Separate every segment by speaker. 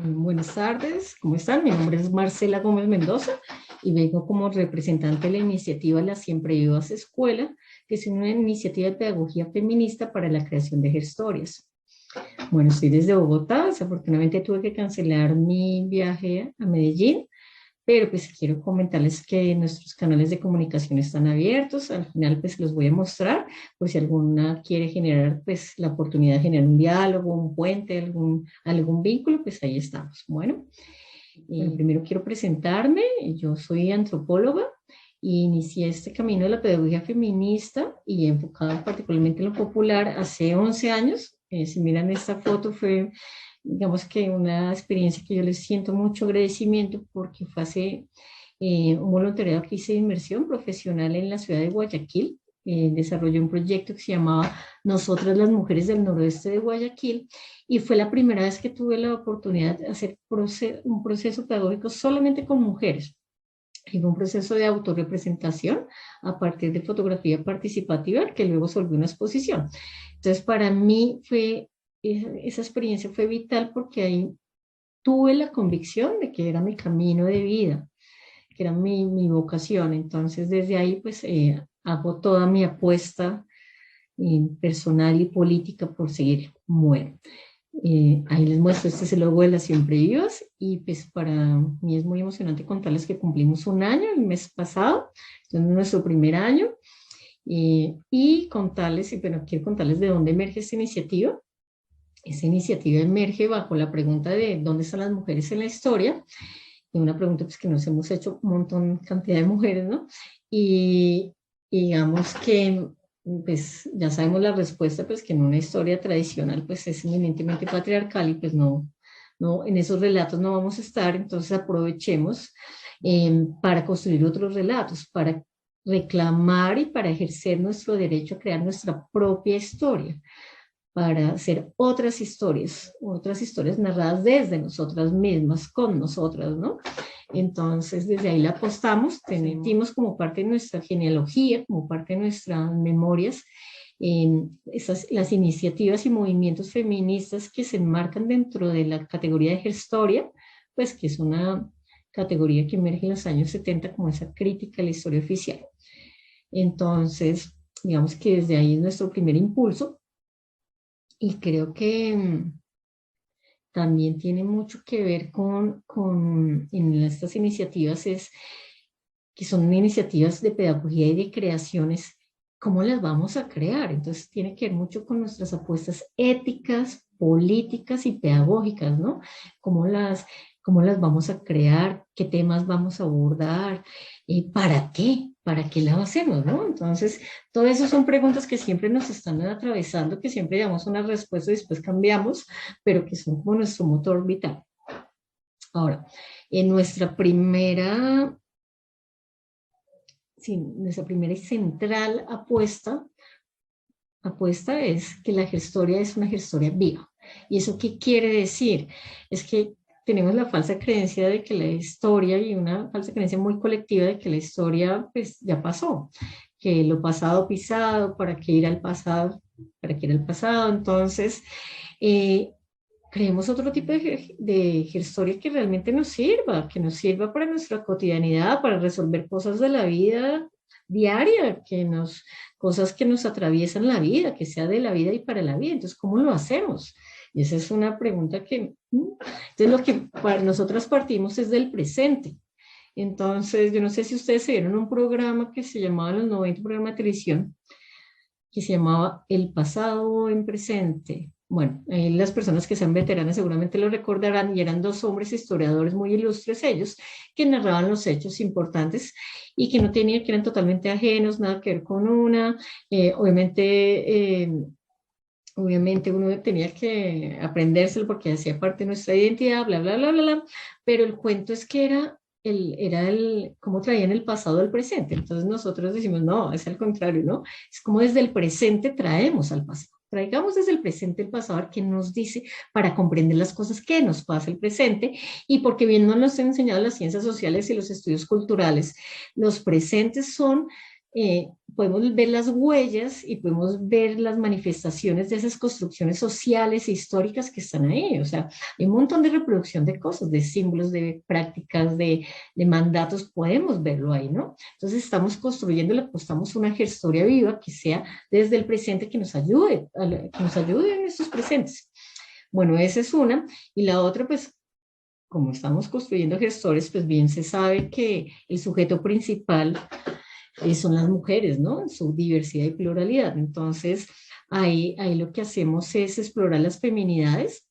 Speaker 1: Buenas tardes, ¿cómo están? Mi nombre es Marcela Gómez Mendoza y vengo como representante de la iniciativa La Siempre Vivas Escuela, que es una iniciativa de pedagogía feminista para la creación de gestorias. Bueno, estoy desde Bogotá, desafortunadamente tuve que cancelar mi viaje a Medellín, pero pues quiero comentarles que nuestros canales de comunicación están abiertos. Al final pues los voy a mostrar por si alguna quiere generar pues la oportunidad de generar un diálogo, un puente, algún vínculo, pues ahí estamos. Bueno, primero quiero presentarme. Yo soy antropóloga y inicié este camino de la pedagogía feminista y enfocada particularmente en lo popular hace 11 años. Si miran esta foto fue, digamos que una experiencia que yo les siento mucho agradecimiento porque fue hace un voluntariado que hice de inmersión profesional en la ciudad de Guayaquil. Desarrollé un proyecto que se llamaba Nosotras las Mujeres del Noroeste de Guayaquil y fue la primera vez que tuve la oportunidad de hacer un proceso pedagógico solamente con mujeres. Fue un proceso de autorrepresentación a partir de fotografía participativa que luego se volvió una exposición. Entonces, para mí esa experiencia fue vital porque ahí tuve la convicción de que era mi camino de vida, que era mi vocación. Entonces, desde ahí, pues, hago toda mi apuesta personal y política por seguir. Bueno, ahí les muestro, este es el logo de las Siempre Vivas y pues para mí es muy emocionante contarles que cumplimos un año el mes pasado, entonces nuestro primer año, y contarles, y bueno, quiero contarles de dónde emerge esta iniciativa. Esta iniciativa emerge bajo la pregunta de dónde están las mujeres en la historia, y una pregunta pues que nos hemos hecho un montón, cantidad de mujeres, ¿no? Y digamos que pues ya sabemos la respuesta, pues que en una historia tradicional pues es eminentemente patriarcal y pues no, en esos relatos no vamos a estar, entonces aprovechemos para construir otros relatos, para reclamar y para ejercer nuestro derecho a crear nuestra propia historia, para hacer otras historias narradas desde nosotras mismas, con nosotras, ¿no? Entonces, desde ahí la apostamos, tenemos como parte de nuestra genealogía, como parte de nuestras memorias, las iniciativas y movimientos feministas que se enmarcan dentro de la categoría de Herstoria, pues que es una categoría que emerge en los años 70 como esa crítica a la historia oficial. Entonces, digamos que desde ahí es nuestro primer impulso y creo que también tiene mucho que ver en estas iniciativas que son iniciativas de pedagogía y de creaciones, ¿cómo las vamos a crear? Entonces tiene que ver mucho con nuestras apuestas éticas, políticas y pedagógicas, ¿no? ¿Cómo las vamos a crear? ¿Qué temas vamos a abordar? ¿Para qué? ¿Para qué las hacemos, no? Entonces, todo eso son preguntas que siempre nos están atravesando, que siempre damos una respuesta y después cambiamos, pero que son como nuestro motor vital. Ahora, en nuestra primera y central apuesta es que la gestoria es una gestoria viva. ¿Y eso qué quiere decir? Es que tenemos la falsa creencia de que la historia y una falsa creencia muy colectiva de que la historia pues ya pasó, que lo pasado pisado, ¿para qué ir al pasado? ¿Para qué ir al pasado? Entonces, creemos otro tipo de historia que realmente que nos sirva para nuestra cotidianidad, para resolver cosas de la vida diaria, cosas que nos atraviesan la vida, que sea de la vida y para la vida. Entonces, ¿cómo lo hacemos? Y esa es una pregunta entonces lo que para nosotras partimos es del presente. Entonces, yo no sé si ustedes se vieron un programa que se llamaba en los 90, un programa de televisión, que se llamaba El pasado en presente. Bueno, las personas que sean veteranas seguramente lo recordarán y eran dos hombres historiadores muy ilustres ellos que narraban los hechos importantes y que que eran totalmente ajenos, nada que ver con una. Obviamente uno tenía que aprendérselo porque hacía parte de nuestra identidad, bla, bla, bla, bla, bla, pero el cuento es que era cómo traían el pasado al presente. Entonces nosotros decimos, no, es al contrario, ¿no? Es como desde el presente traemos al pasado. Traigamos desde el presente el pasado a ver qué nos dice para comprender las cosas que nos pasa el presente y porque bien nos lo han enseñado las ciencias sociales y los estudios culturales, los presentes son podemos ver las huellas y podemos ver las manifestaciones de esas construcciones sociales e históricas que están ahí. O sea, hay un montón de reproducción de cosas, de símbolos, de prácticas, de mandatos, podemos verlo ahí, ¿no? Entonces estamos construyendo, le apostamos una gestoria viva que sea desde el presente que nos ayude, que nos ayude en estos presentes. Bueno, esa es una. Y la otra, pues, como estamos construyendo gestores, pues bien se sabe que el sujeto principal son las mujeres, ¿no? En su diversidad y pluralidad. Entonces, ahí lo que hacemos es explorar las feminidades,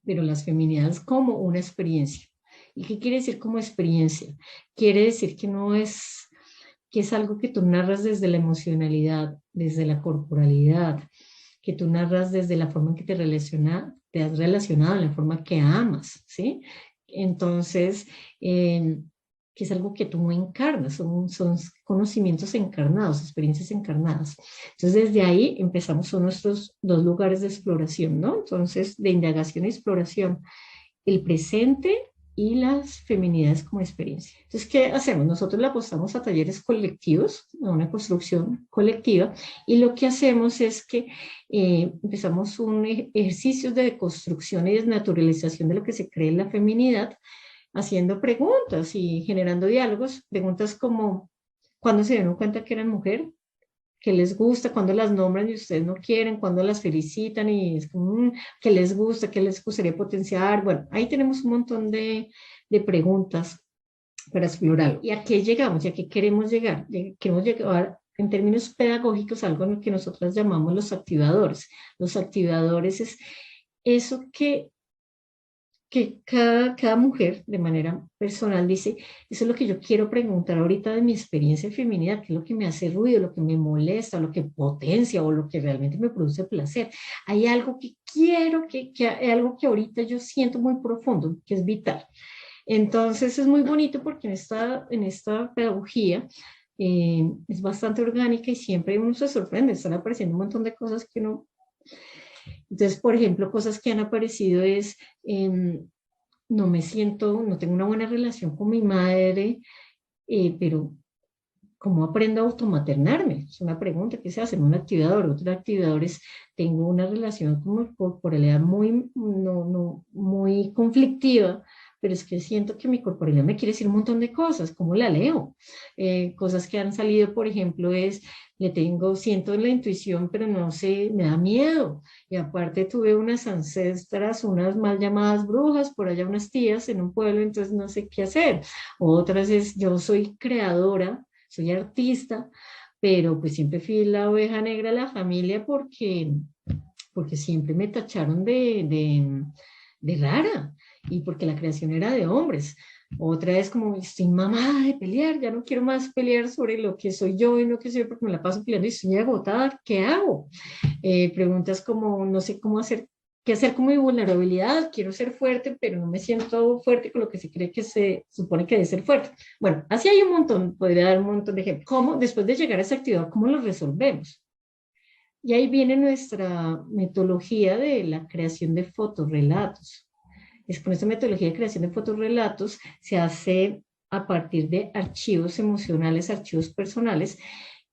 Speaker 1: pero las feminidades como una experiencia. ¿Y qué quiere decir como experiencia? Quiere decir que no es, que es algo que tú narras desde la emocionalidad, desde la corporalidad, que tú narras desde la forma en que te has relacionado, en la forma que amas, ¿sí? Entonces, que es algo que tú encarnas, son conocimientos encarnados, experiencias encarnadas. Entonces, desde ahí empezamos, son nuestros dos lugares de exploración, ¿no? Entonces, de indagación y exploración, el presente y las feminidades como experiencia. Entonces, ¿qué hacemos? Nosotros le apostamos a talleres colectivos, a una construcción colectiva, y lo que hacemos es que empezamos un ejercicio de construcción y desnaturalización de lo que se cree en la feminidad, haciendo preguntas y generando diálogos, preguntas como, ¿cuándo se dieron cuenta que eran mujer? ¿Qué les gusta? ¿Cuándo las nombran y ustedes no quieren? ¿Cuándo las felicitan y es como, qué les gusta? ¿Qué les gustaría potenciar? Bueno, ahí tenemos un montón de preguntas para explorar. ¿Y a qué llegamos? ¿Y a qué queremos llegar? Queremos llegar en términos pedagógicos a algo en lo que nosotros llamamos los activadores. Los activadores es eso que cada mujer de manera personal dice, eso es lo que yo quiero preguntar ahorita de mi experiencia de feminidad, qué es lo que me hace ruido, lo que me molesta, lo que potencia o lo que realmente me produce placer. Hay algo que quiero, que hay algo que ahorita yo siento muy profundo, que es vital. Entonces es muy bonito porque en esta pedagogía es bastante orgánica y siempre uno se sorprende, están apareciendo un montón de cosas que uno. Entonces, por ejemplo, cosas que han aparecido es, no me siento, no tengo una buena relación con mi madre, pero ¿cómo aprendo a automaternarme? Es una pregunta que se hace en un activador. Otro activador es, tengo una relación con mi corporalidad muy, muy conflictiva, pero es que siento que mi corporalidad me quiere decir un montón de cosas. ¿Cómo la leo? Cosas que han salido, por ejemplo, es, siento la intuición, pero no sé, me da miedo. Y aparte tuve unas ancestras, unas mal llamadas brujas, por allá unas tías en un pueblo, entonces no sé qué hacer. Otras es, yo soy creadora, soy artista, pero pues siempre fui la oveja negra de la familia porque siempre me tacharon de rara y porque la creación era de hombres. Otra vez como estoy mamada de pelear, ya no quiero más pelear sobre lo que soy yo y lo que soy porque me la paso peleando y estoy agotada, ¿qué hago? Preguntas como no sé cómo hacer, qué hacer con mi vulnerabilidad, quiero ser fuerte, pero no me siento fuerte con lo que se cree que se supone que debe ser fuerte. Bueno, así hay un montón, podría dar un montón de ejemplos. ¿Cómo, después de llegar a esa actividad, cómo lo resolvemos? Y ahí viene nuestra metodología de la creación de fotorrelatos. Es con esta metodología de creación de fotorrelatos se hace a partir de archivos emocionales, archivos personales,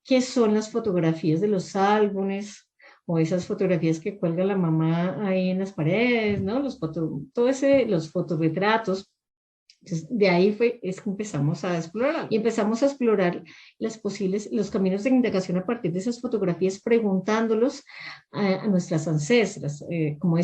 Speaker 1: que son las fotografías de los álbumes o esas fotografías que cuelga la mamá ahí en las paredes, ¿no? Los fotorretratos. Entonces, de ahí es que empezamos a explorar y empezamos a explorar los caminos de indagación a partir de esas fotografías, preguntándolos a nuestras ancestras, como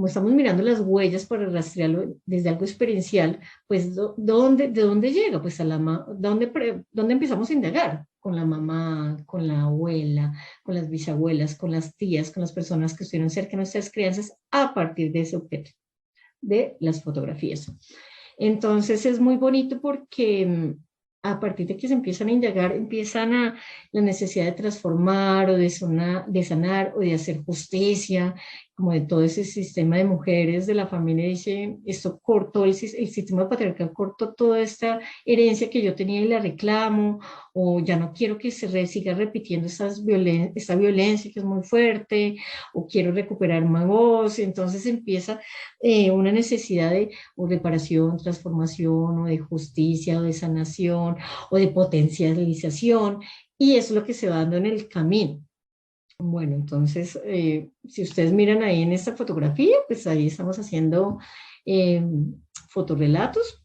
Speaker 1: estamos mirando las huellas para rastrearlo desde algo experiencial, pues ¿de dónde llega? Pues ¿dónde empezamos a indagar? Con la mamá, con la abuela, con las bisabuelas, con las tías, con las personas que estuvieron cerca de nuestras crianzas a partir de ese objeto, de las fotografías. Entonces es muy bonito porque a partir de que se empiezan a indagar, la necesidad de transformar o de sanar o de hacer justicia como de todo ese sistema de mujeres de la familia, dice, esto cortó, el sistema patriarcal cortó toda esta herencia que yo tenía y la reclamo, o ya no quiero que siga repitiendo esta violencia que es muy fuerte, o quiero recuperar mi voz. Entonces empieza una necesidad de o reparación, transformación, o de justicia, o de sanación, o de potencialización, y eso es lo que se va dando en el camino. Bueno, entonces, si ustedes miran ahí en esta fotografía, pues ahí estamos haciendo eh, fotorrelatos,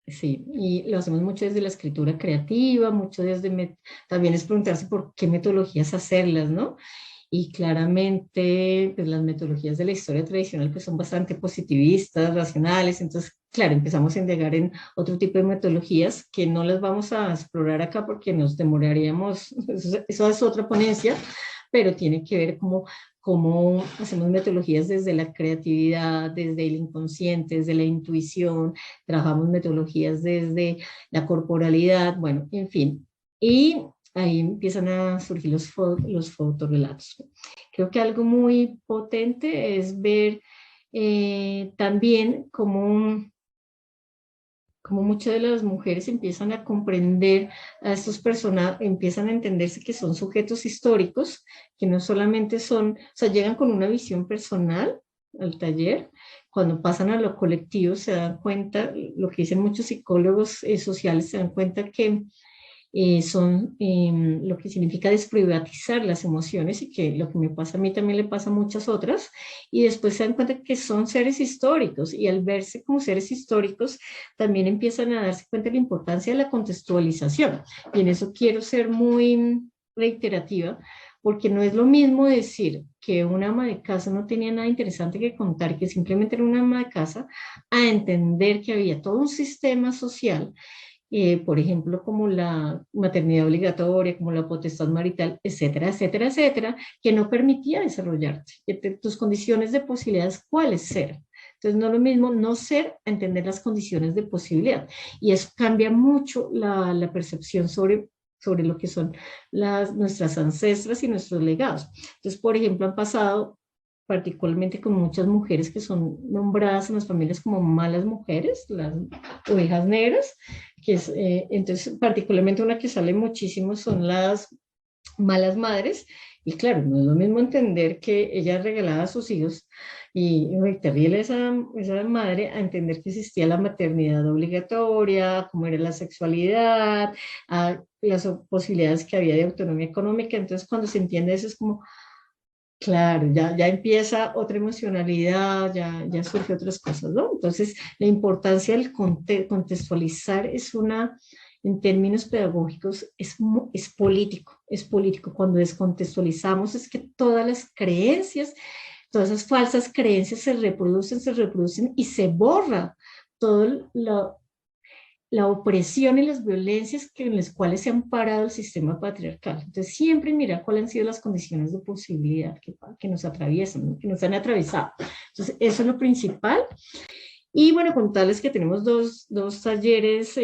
Speaker 1: sí, y lo hacemos mucho desde la escritura creativa, mucho también es preguntarse por qué metodologías hacerlas, ¿no? Y claramente, pues las metodologías de la historia tradicional pues son bastante positivistas, racionales, entonces, claro, empezamos a indagar en otro tipo de metodologías que no las vamos a explorar acá porque nos demoraríamos, eso es otra ponencia, pero tiene que ver cómo hacemos metodologías desde la creatividad, desde el inconsciente, desde la intuición, trabajamos metodologías desde la corporalidad, bueno, en fin. Y ahí empiezan a surgir los fotorrelatos. Creo que algo muy potente es ver también cómo muchas de las mujeres empiezan a comprender a estos personajes, empiezan a entenderse que son sujetos históricos, que no solamente son, o sea, llegan con una visión personal al taller, cuando pasan a lo colectivo se dan cuenta, lo que dicen muchos psicólogos sociales, se dan cuenta que son lo que significa desprivatizar las emociones y que lo que me pasa a mí también le pasa a muchas otras, y después se dan cuenta que son seres históricos y al verse como seres históricos también empiezan a darse cuenta de la importancia de la contextualización, y en eso quiero ser muy reiterativa, porque no es lo mismo decir que una ama de casa no tenía nada interesante que contar, que simplemente era una ama de casa, a entender que había todo un sistema social, por ejemplo, como la maternidad obligatoria, como la potestad marital, etcétera, etcétera, etcétera, que no permitía desarrollarte. Tus condiciones de posibilidades, ¿cuáles ser? Entonces, no es lo mismo no ser a entender las condiciones de posibilidad. Y eso cambia mucho la percepción sobre lo que son nuestras ancestras y nuestros legados. Entonces, por ejemplo, han pasado particularmente con muchas mujeres que son nombradas en las familias como malas mujeres, las ovejas negras, que es, entonces particularmente una que sale muchísimo son las malas madres, y claro, no es lo mismo entender que ella regalaba a sus hijos, y terrible esa madre, a entender que existía la maternidad obligatoria, cómo era la sexualidad, a las posibilidades que había de autonomía económica. Entonces cuando se entiende eso es como, claro, ya empieza otra emocionalidad, ya surge otras cosas, ¿no? Entonces, la importancia del contextualizar es en términos pedagógicos, es político. Cuando descontextualizamos es que todas las creencias, todas esas falsas creencias se reproducen y se borra todo la opresión y las violencias en las cuales se ha amparado el sistema patriarcal. Entonces, siempre mirar cuáles han sido las condiciones de posibilidad que nos atraviesan, ¿no? Que nos han atravesado. Entonces, eso es lo principal. Y bueno, contarles que tenemos dos talleres,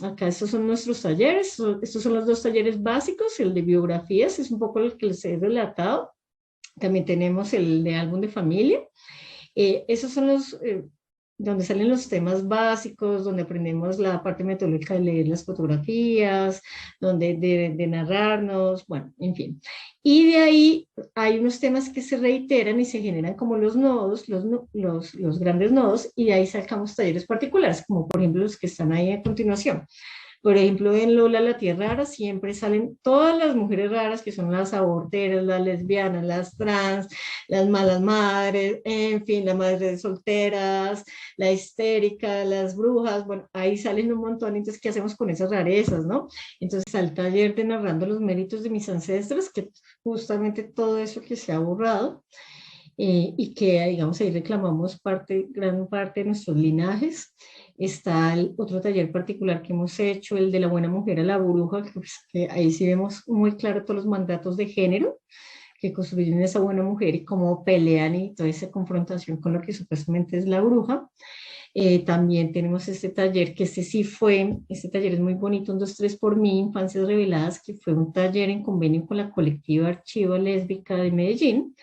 Speaker 1: acá estos son nuestros talleres, estos son los dos talleres básicos, el de biografías, es un poco el que les he relatado, también tenemos el de álbum de familia, esos son donde salen los temas básicos, donde aprendemos la parte metodológica de leer las fotografías, de narrarnos, bueno, en fin. Y de ahí hay unos temas que se reiteran y se generan como los nodos, los grandes nodos, y de ahí sacamos talleres particulares, como por ejemplo los que están ahí a continuación. Por ejemplo, en Lola, la tía rara, siempre salen todas las mujeres raras, que son las aborteras, las lesbianas, las trans, las malas madres, en fin, las madres solteras, la histérica, las brujas, bueno, ahí salen un montón. Entonces, ¿qué hacemos con esas rarezas, no? Entonces, al taller de Narrando los méritos de mis ancestros, que justamente todo eso que se ha borrado, y que, digamos, ahí reclamamos gran parte de nuestros linajes. Está el otro taller particular que hemos hecho, el de la buena mujer a la bruja, que ahí sí vemos muy claro todos los mandatos de género que construyen esa buena mujer y cómo pelean y toda esa confrontación con lo que supuestamente es la bruja. También tenemos este taller, que este taller es muy bonito, un 2 3 por mí, Infancias Reveladas, que fue un taller en convenio con la colectiva Archivo Lésbica de Medellín,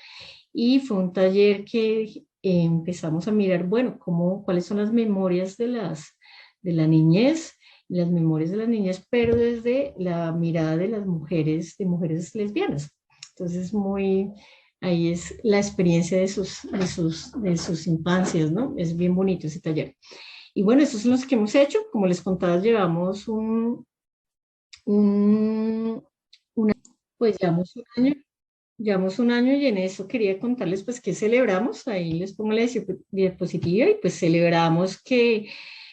Speaker 1: y fue un taller que empezamos a mirar, bueno, cuáles son las memorias de la niñez, las memorias de las niñas, pero desde la mirada de mujeres lesbianas. Entonces, ahí es la experiencia de sus infancias, ¿no? Es bien bonito ese taller. Y bueno, estos son los que hemos hecho. Como les contaba, un, pues llevamos un año y en eso quería contarles pues qué celebramos. Ahí les pongo la diapositiva y pues celebramos que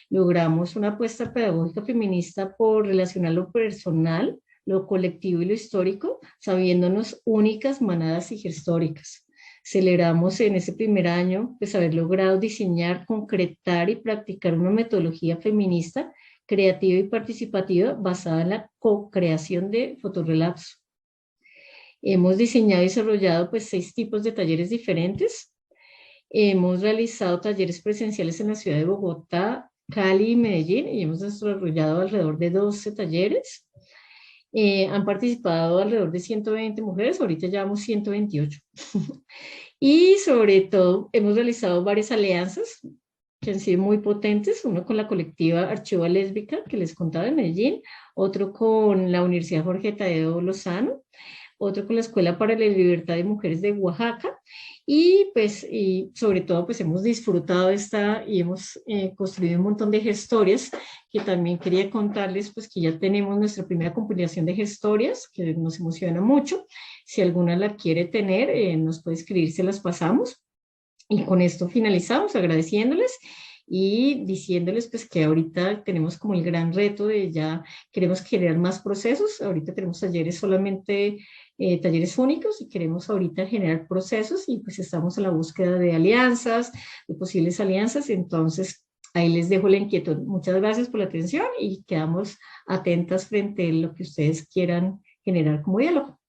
Speaker 1: logramos una apuesta pedagógica feminista por relacionar lo personal, lo colectivo y lo histórico, sabiéndonos únicas, manadas y gestóricas. Celebramos en ese primer año pues haber logrado diseñar, concretar y practicar una metodología feminista, creativa y participativa basada en la co-creación de fotorrelatos. Hemos diseñado y desarrollado pues 6 tipos de talleres diferentes. Hemos realizado talleres presenciales en la ciudad de Bogotá, Cali y Medellín y hemos desarrollado alrededor de 12 talleres. Han participado alrededor de 120 mujeres, ahorita llevamos 128. Y sobre todo hemos realizado varias alianzas que han sido muy potentes, uno con la colectiva Archivo Lésbica, que les contaba de Medellín, otro con la Universidad Jorge Tadeo Lozano, otro con la Escuela para la Libertad de Mujeres de Oaxaca, y pues y sobre todo pues hemos disfrutado y hemos construido un montón de gestorias que también quería contarles pues que ya tenemos nuestra primera compilación de gestorias que nos emociona mucho. Si alguna la quiere tener, nos puede escribir, se las pasamos. Y con esto finalizamos agradeciéndoles y diciéndoles pues que ahorita tenemos como el gran reto de ya queremos generar más procesos. Ahorita tenemos talleres solamente, talleres únicos y queremos ahorita generar procesos y pues estamos a la búsqueda de alianzas, de posibles alianzas. Entonces ahí les dejo la inquietud. Muchas gracias por la atención y quedamos atentas frente a lo que ustedes quieran generar como diálogo.